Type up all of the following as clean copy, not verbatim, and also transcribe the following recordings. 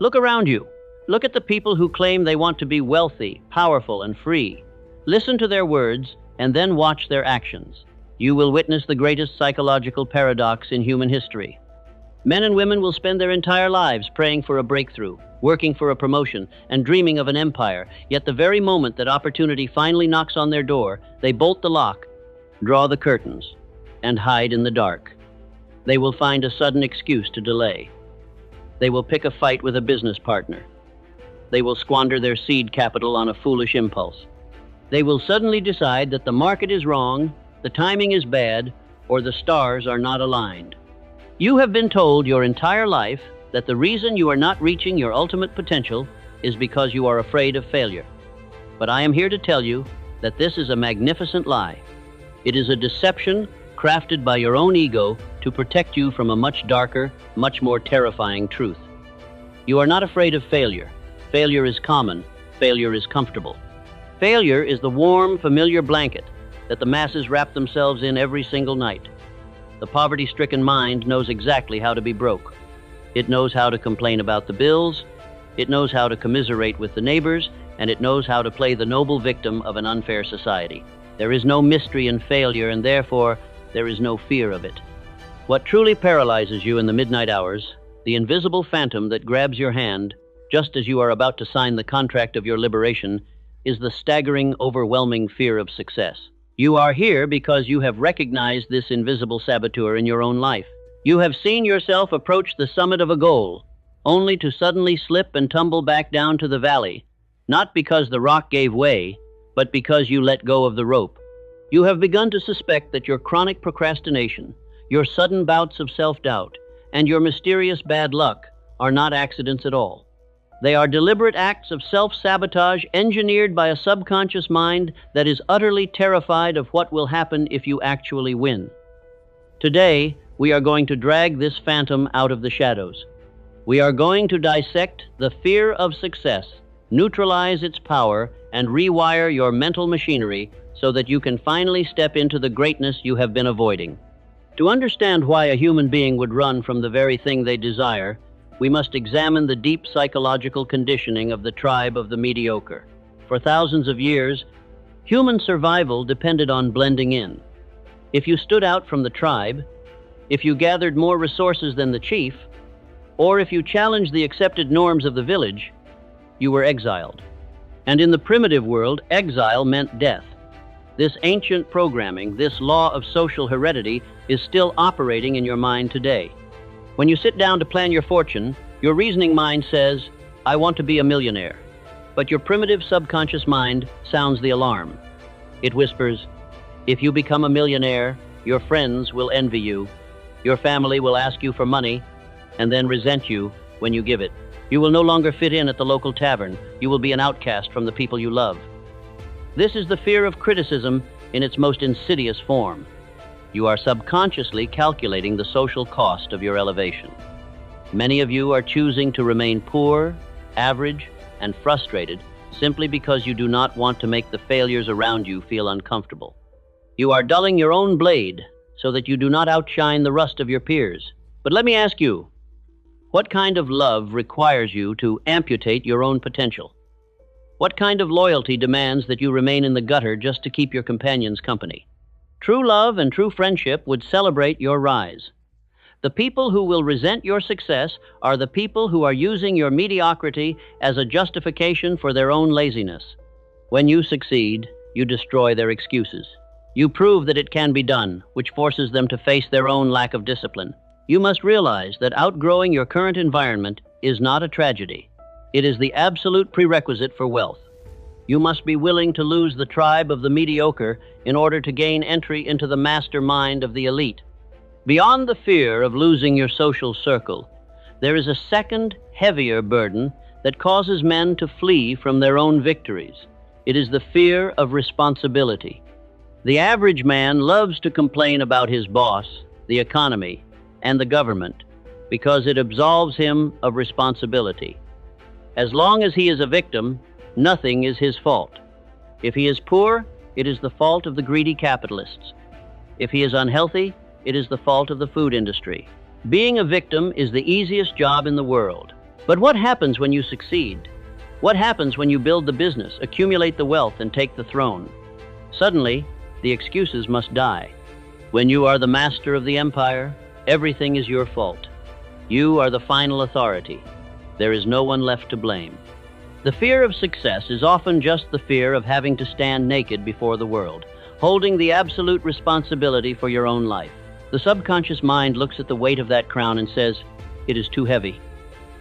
Look around you. Look at the people who claim they want to be wealthy, powerful, and free. Listen to their words and then watch their actions. You will witness the greatest psychological paradox in human history. Men and women will spend their entire lives praying for a breakthrough, working for a promotion, and dreaming of an empire. Yet the very moment that opportunity finally knocks on their door, they bolt the lock, draw the curtains, and hide in the dark. They will find a sudden excuse to delay. They will pick a fight with a business partner. They will squander their seed capital on a foolish impulse. They will suddenly decide that the market is wrong, the timing is bad, or the stars are not aligned. You have been told your entire life that the reason you are not reaching your ultimate potential is because you are afraid of failure. But I am here to tell you that this is a magnificent lie. It is a deception crafted by your own ego to protect you from a much darker, much more terrifying truth. You are not afraid of failure. Failure is common. Failure is comfortable. Failure is the warm, familiar blanket that the masses wrap themselves in every single night. The poverty-stricken mind knows exactly how to be broke. It knows how to complain about the bills, it knows how to commiserate with the neighbors, and it knows how to play the noble victim of an unfair society. There is no mystery in failure, and therefore, there is no fear of it. What truly paralyzes you in the midnight hours, the invisible phantom that grabs your hand just as you are about to sign the contract of your liberation, is the staggering, overwhelming fear of success. You are here because you have recognized this invisible saboteur in your own life. You have seen yourself approach the summit of a goal, only to suddenly slip and tumble back down to the valley, not because the rock gave way, but because you let go of the rope. You have begun to suspect that your chronic procrastination, your sudden bouts of self-doubt, and your mysterious bad luck are not accidents at all. They are deliberate acts of self-sabotage engineered by a subconscious mind that is utterly terrified of what will happen if you actually win. Today, we are going to drag this phantom out of the shadows. We are going to dissect the fear of success, neutralize its power, and rewire your mental machinery so that you can finally step into the greatness you have been avoiding. To understand why a human being would run from the very thing they desire, we must examine the deep psychological conditioning of the tribe of the mediocre. For thousands of years, human survival depended on blending in. If you stood out from the tribe, if you gathered more resources than the chief, or if you challenged the accepted norms of the village, you were exiled. And in the primitive world, exile meant death. This ancient programming, this law of social heredity, is still operating in your mind today. When you sit down to plan your fortune, your reasoning mind says, "I want to be a millionaire." But your primitive subconscious mind sounds the alarm. It whispers, "If you become a millionaire, your friends will envy you. Your family will ask you for money and then resent you when you give it. You will no longer fit in at the local tavern. You will be an outcast from the people you love." This is the fear of criticism in its most insidious form. You are subconsciously calculating the social cost of your elevation. Many of you are choosing to remain poor, average, and frustrated simply because you do not want to make the failures around you feel uncomfortable. You are dulling your own blade so that you do not outshine the rust of your peers. But let me ask you, what kind of love requires you to amputate your own potential? What kind of loyalty demands that you remain in the gutter just to keep your companions company? True love and true friendship would celebrate your rise. The people who will resent your success are the people who are using your mediocrity as a justification for their own laziness. When you succeed, you destroy their excuses. You prove that it can be done, which forces them to face their own lack of discipline. You must realize that outgrowing your current environment is not a tragedy. It is the absolute prerequisite for wealth. You must be willing to lose the tribe of the mediocre in order to gain entry into the mastermind of the elite. Beyond the fear of losing your social circle, there is a second, heavier burden that causes men to flee from their own victories. It is the fear of responsibility. The average man loves to complain about his boss, the economy, and the government because it absolves him of responsibility. As long as he is a victim, nothing is his fault. If he is poor, it is the fault of the greedy capitalists. If he is unhealthy, it is the fault of the food industry. Being a victim is the easiest job in the world, But what happens when you succeed? What happens when you build the business, accumulate the wealth, and take the throne? Suddenly, the excuses must die. When you are the master of the empire, everything is your fault. You are the final authority. There is no one left to blame. The fear of success is often just the fear of having to stand naked before the world, holding the absolute responsibility for your own life. The subconscious mind looks at the weight of that crown and says, "It is too heavy.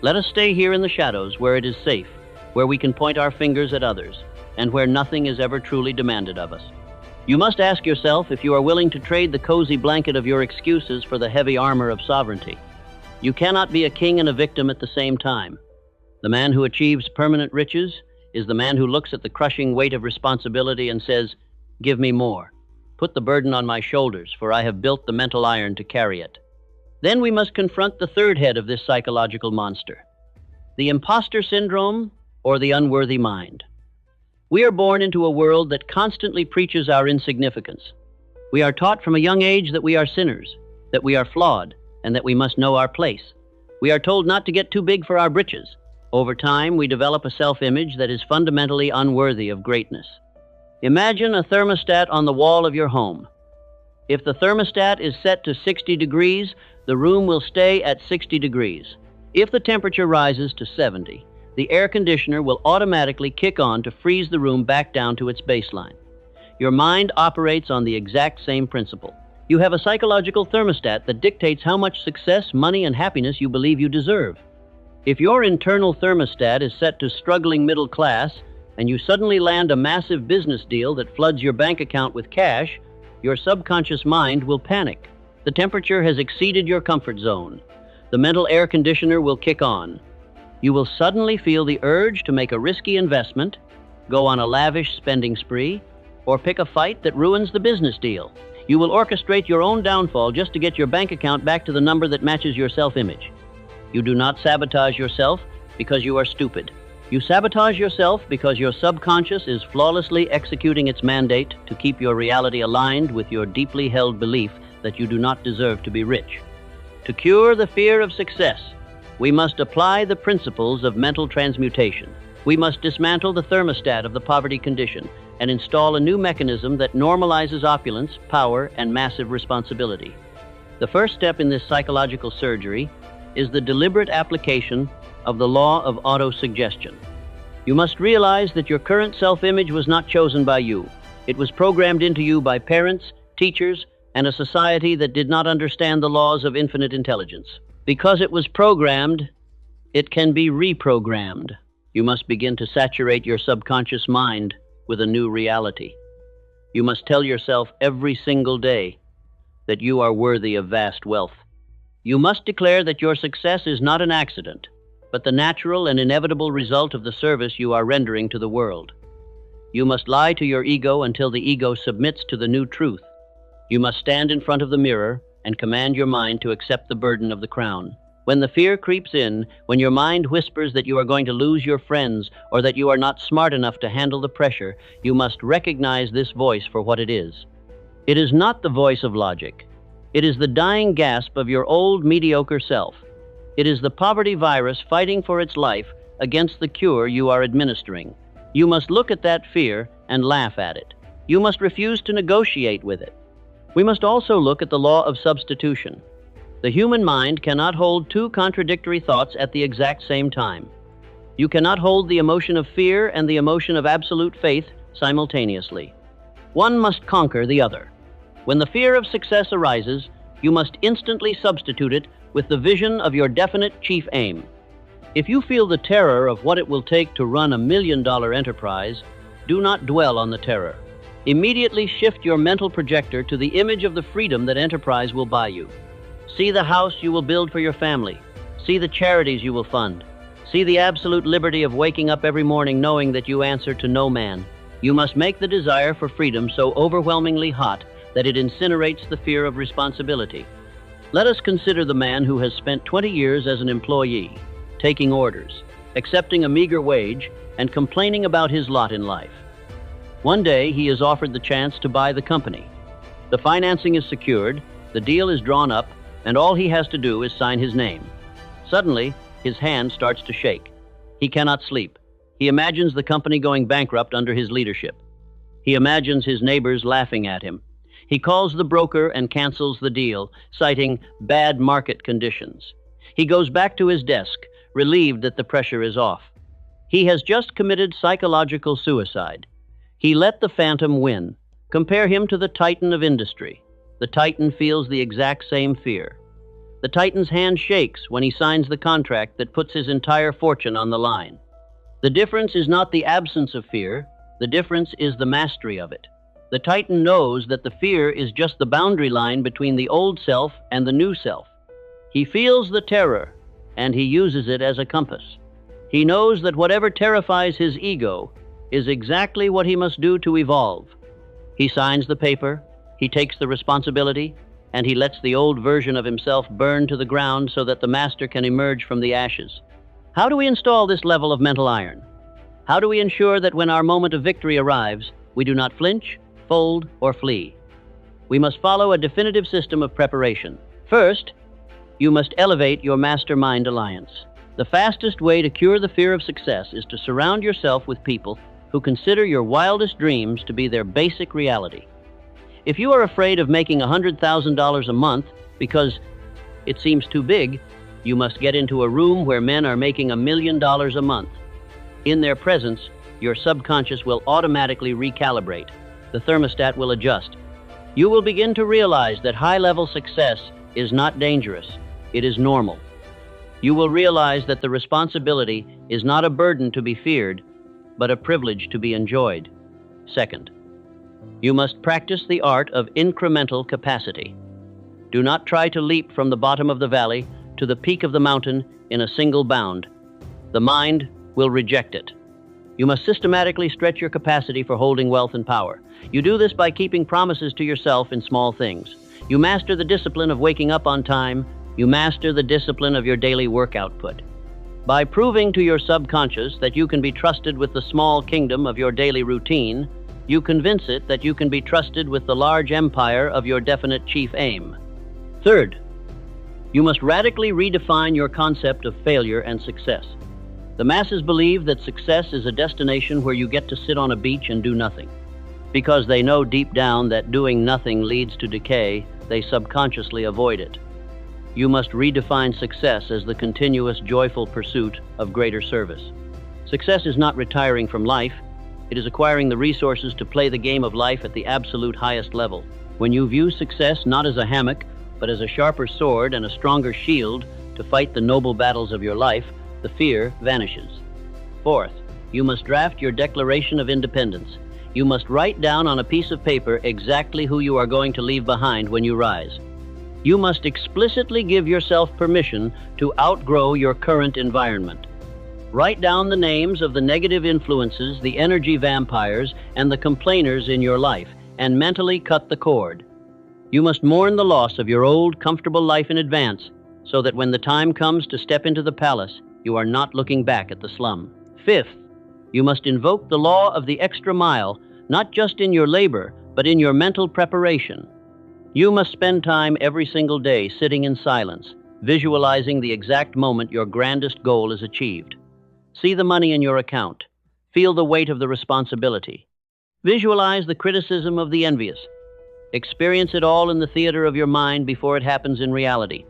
Let us stay here in the shadows where it is safe, where we can point our fingers at others, and where nothing is ever truly demanded of us." You must ask yourself if you are willing to trade the cozy blanket of your excuses for the heavy armor of sovereignty. You cannot be a king and a victim at the same time. The man who achieves permanent riches is the man who looks at the crushing weight of responsibility and says, "Give me more. Put the burden on my shoulders, for I have built the mental iron to carry it." Then we must confront the third head of this psychological monster, the imposter syndrome or the unworthy mind. We are born into a world that constantly preaches our insignificance. We are taught from a young age that we are sinners, that we are flawed, and that we must know our place. We are told not to get too big for our britches. Over time, we develop a self-image that is fundamentally unworthy of greatness. Imagine a thermostat on the wall of your home. If the thermostat is set to 60 degrees, the room will stay at 60 degrees. If the temperature rises to 70, the air conditioner will automatically kick on to freeze the room back down to its baseline. Your mind operates on the exact same principle. You have a psychological thermostat that dictates how much success, money, and happiness you believe you deserve. If your internal thermostat is set to struggling middle class, and you suddenly land a massive business deal that floods your bank account with cash, your subconscious mind will panic. The temperature has exceeded your comfort zone. The mental air conditioner will kick on. You will suddenly feel the urge to make a risky investment, go on a lavish spending spree, or pick a fight that ruins the business deal. You will orchestrate your own downfall just to get your bank account back to the number that matches your self-image. You do not sabotage yourself because you are stupid. You sabotage yourself because your subconscious is flawlessly executing its mandate to keep your reality aligned with your deeply held belief that you do not deserve to be rich. To cure the fear of success, we must apply the principles of mental transmutation. We must dismantle the thermostat of the poverty condition and install a new mechanism that normalizes opulence, power, and massive responsibility. The first step in this psychological surgery is the deliberate application of the law of autosuggestion. You must realize that your current self-image was not chosen by you. It was programmed into you by parents, teachers, and a society that did not understand the laws of infinite intelligence. Because it was programmed, it can be reprogrammed. You must begin to saturate your subconscious mind with a new reality. You must tell yourself every single day that you are worthy of vast wealth. You must declare that your success is not an accident, but the natural and inevitable result of the service you are rendering to the world. You must lie to your ego until the ego submits to the new truth. You must stand in front of the mirror and command your mind to accept the burden of the crown. When the fear creeps in, when your mind whispers that you are going to lose your friends or that you are not smart enough to handle the pressure, you must recognize this voice for what it is. It is not the voice of logic. It is the dying gasp of your old mediocre self. It is the poverty virus fighting for its life against the cure you are administering. You must look at that fear and laugh at it. You must refuse to negotiate with it. We must also look at the law of substitution. The human mind cannot hold two contradictory thoughts at the exact same time. You cannot hold the emotion of fear and the emotion of absolute faith simultaneously. One must conquer the other. When the fear of success arises, you must instantly substitute it with the vision of your definite chief aim. If you feel the terror of what it will take to run $1 million enterprise, do not dwell on the terror. Immediately shift your mental projector to the image of the freedom that enterprise will buy you. See the house you will build for your family. See the charities you will fund. See the absolute liberty of waking up every morning knowing that you answer to no man. You must make the desire for freedom so overwhelmingly hot that it incinerates the fear of responsibility. Let us consider the man who has spent 20 years as an employee, taking orders, accepting a meager wage, and complaining about his lot in life. One day, he is offered the chance to buy the company. The financing is secured, the deal is drawn up, and all he has to do is sign his name. Suddenly, his hand starts to shake. He cannot sleep. He imagines the company going bankrupt under his leadership. He imagines his neighbors laughing at him. He calls the broker and cancels the deal, citing bad market conditions. He goes back to his desk, relieved that the pressure is off. He has just committed psychological suicide. He let the phantom win. Compare him to the titan of industry. The titan feels the exact same fear. The titan's hand shakes when he signs the contract that puts his entire fortune on the line. The difference is not the absence of fear. The difference is the mastery of it. The titan knows that the fear is just the boundary line between the old self and the new self. He feels the terror, and he uses it as a compass. He knows that whatever terrifies his ego is exactly what he must do to evolve. He signs the paper, he takes the responsibility, and he lets the old version of himself burn to the ground so that the master can emerge from the ashes. How do we install this level of mental iron? How do we ensure that when our moment of victory arrives, we do not flinch, fold, or flee? We must follow a definitive system of preparation. First, you must elevate your mastermind alliance. The fastest way to cure the fear of success is to surround yourself with people who consider your wildest dreams to be their basic reality. If you are afraid of making $100,000 a month because it seems too big, you must get into a room where men are making $1 million a month. In their presence, your subconscious will automatically recalibrate. The thermostat will adjust. You will begin to realize that high-level success is not dangerous. It is normal. You will realize that the responsibility is not a burden to be feared, but a privilege to be enjoyed. Second, you must practice the art of incremental capacity. Do not try to leap from the bottom of the valley to the peak of the mountain in a single bound. The mind will reject it. You must systematically stretch your capacity for holding wealth and power. You do this by keeping promises to yourself in small things. You master the discipline of waking up on time. You master the discipline of your daily work output. By proving to your subconscious that you can be trusted with the small kingdom of your daily routine, you convince it that you can be trusted with the large empire of your definite chief aim. Third, you must radically redefine your concept of failure and success. The masses believe that success is a destination where you get to sit on a beach and do nothing. Because they know deep down that doing nothing leads to decay, they subconsciously avoid it. You must redefine success as the continuous, joyful pursuit of greater service. Success is not retiring from life. It is acquiring the resources to play the game of life at the absolute highest level. When you view success not as a hammock, but as a sharper sword and a stronger shield to fight the noble battles of your life, the fear vanishes. Fourth, you must draft your Declaration of Independence. You must write down on a piece of paper exactly who you are going to leave behind when you rise. You must explicitly give yourself permission to outgrow your current environment. Write down the names of the negative influences, the energy vampires, and the complainers in your life, and mentally cut the cord. You must mourn the loss of your old, comfortable life in advance, so that when the time comes to step into the palace, you are not looking back at the slum. Fifth, you must invoke the law of the extra mile, not just in your labor, but in your mental preparation. You must spend time every single day sitting in silence, visualizing the exact moment your grandest goal is achieved. See the money in your account. Feel the weight of the responsibility. Visualize the criticism of the envious. Experience it all in the theater of your mind before it happens in reality.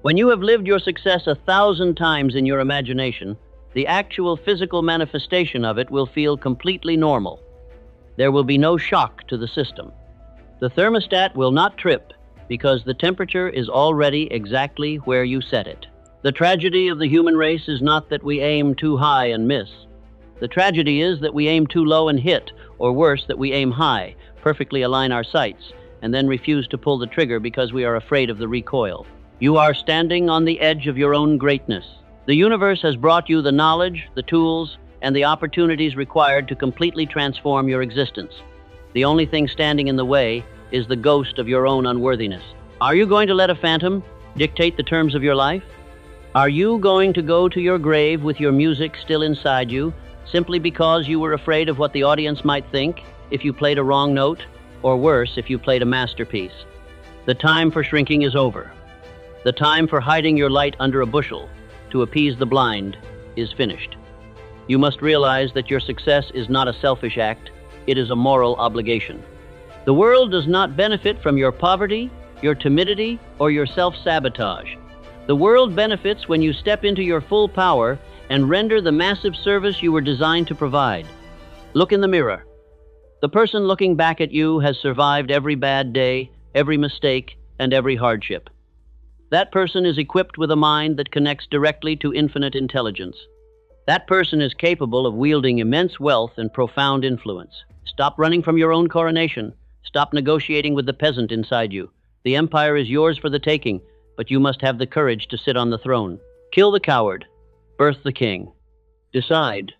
When you have lived your success 1,000 times in your imagination, the actual physical manifestation of it will feel completely normal. There will be no shock to the system. The thermostat will not trip because the temperature is already exactly where you set it. The tragedy of the human race is not that we aim too high and miss. The tragedy is that we aim too low and hit, or worse, that we aim high, perfectly align our sights, and then refuse to pull the trigger because we are afraid of the recoil. You are standing on the edge of your own greatness. The universe has brought you the knowledge, the tools, and the opportunities required to completely transform your existence. The only thing standing in the way is the ghost of your own unworthiness. Are you going to let a phantom dictate the terms of your life? Are you going to go to your grave with your music still inside you, simply because you were afraid of what the audience might think if you played a wrong note, or worse, if you played a masterpiece? The time for shrinking is over. The time for hiding your light under a bushel to appease the blind is finished. You must realize that your success is not a selfish act, it is a moral obligation. The world does not benefit from your poverty, your timidity, or your self-sabotage. The world benefits when you step into your full power and render the massive service you were designed to provide. Look in the mirror. The person looking back at you has survived every bad day, every mistake, and every hardship. That person is equipped with a mind that connects directly to infinite intelligence. That person is capable of wielding immense wealth and profound influence. Stop running from your own coronation. Stop negotiating with the peasant inside you. The empire is yours for the taking, but you must have the courage to sit on the throne. Kill the coward. Birth the king. Decide.